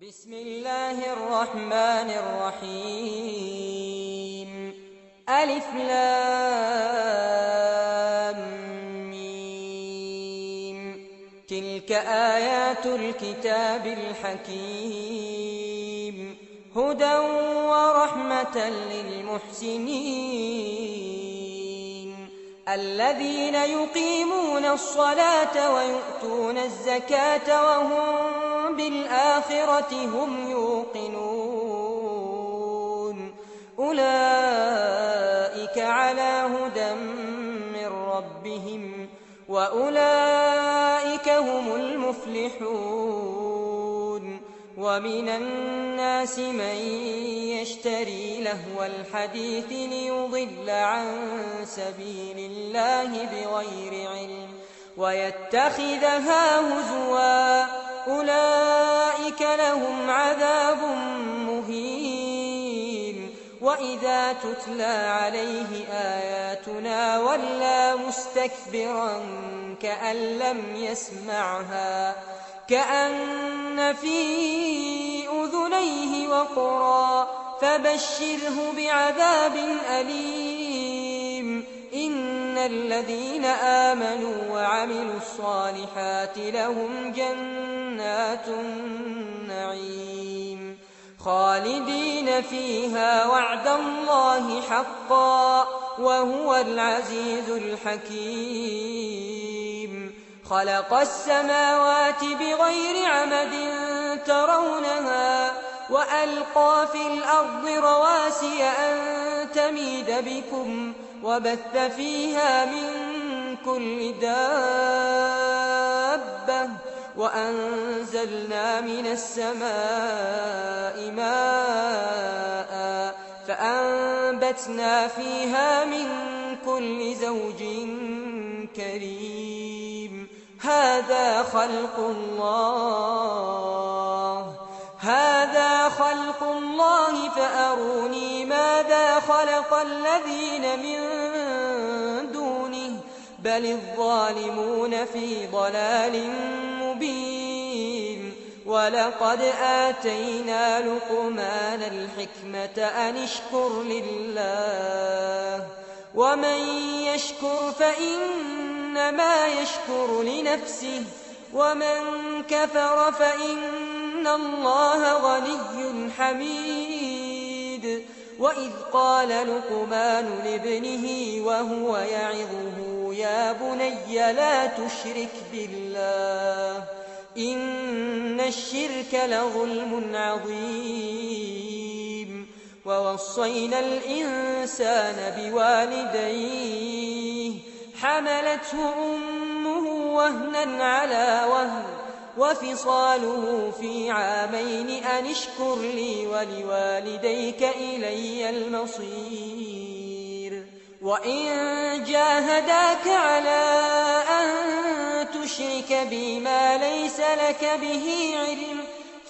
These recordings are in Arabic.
بسم الله الرحمن الرحيم. ألف لام ميم. تلك آيات الكتاب الحكيم، هدى ورحمة للمحسنين الذين يقيمون الصلاة ويؤتون الزكاة وهم بالآخرة هم يوقنون. أولئك على هدى من ربهم وأولئك هم المفلحون. ومن الناس من يشتري لهو الحديث ليضل عن سبيل الله بغير علم ويتخذها هزوا، أولئك لهم عذاب مهين. وإذا تتلى عليه آياتنا ولى مستكبرا كأن لم يسمعها، كأن في أذنيه وقرا، فبشره بعذاب أليم. إن الذين آمنوا وعملوا الصالحات لهم جنات النعيم خالدين فيها وعد الله حقا وهو العزيز الحكيم. خلق السماوات بغير عمد ترونها وألقى في الأرض رواسي أن تميد بكم وبث فيها من كل دابة وأنزلنا من السماء ماء فأنبتنا فيها من كل زوج كريم. هذا خلق الله فأروني ماذا خلق الذين من دونه بل الظالمون في ضلال مبين. ولقد آتينا لقمان الحكمة أن اشكر لله ومن يشكر فإنما يشكر لنفسه ومن كفر فإن الله غني حميد. وإذ قال لقمان لابنه وهو يعظه يا بني لا تشرك بالله إن الشرك لظلم عظيم. ووصينا الإنسان بوالديه حملته أمه وهنا على وهن وفصاله في عامين أن اشكر لي ولوالديك إلي المصير. وإن جاهداك على أن تشرك بي ما ليس لك به علم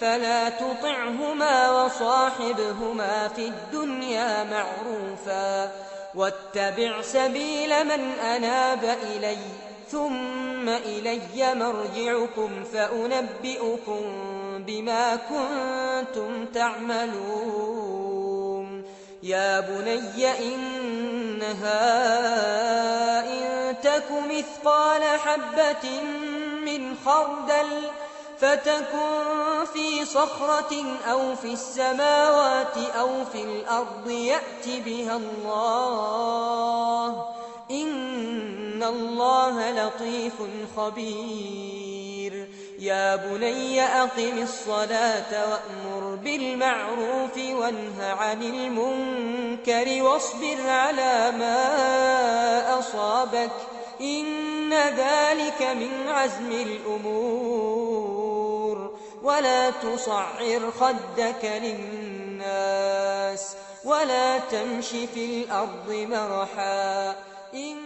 فلا تطعهما وصاحبهما في الدنيا معروفا واتبع سبيل من أناب إلي ثم إلي مرجعكم فأنبئكم بما كنتم تعملون. يا بني إنها إن تك مثقال حبة من خردل فتكن في صخرة أو في السماوات أو في الأرض يأت بها الله إن الله لطيف خبير. يا بني أقم الصلاة وأمر بالمعروف وانه عن المنكر واصبر على ما أصابك إن ذلك من عزم الأمور. ولا تصعر خدك للناس ولا تمش في الأرض مرحا إن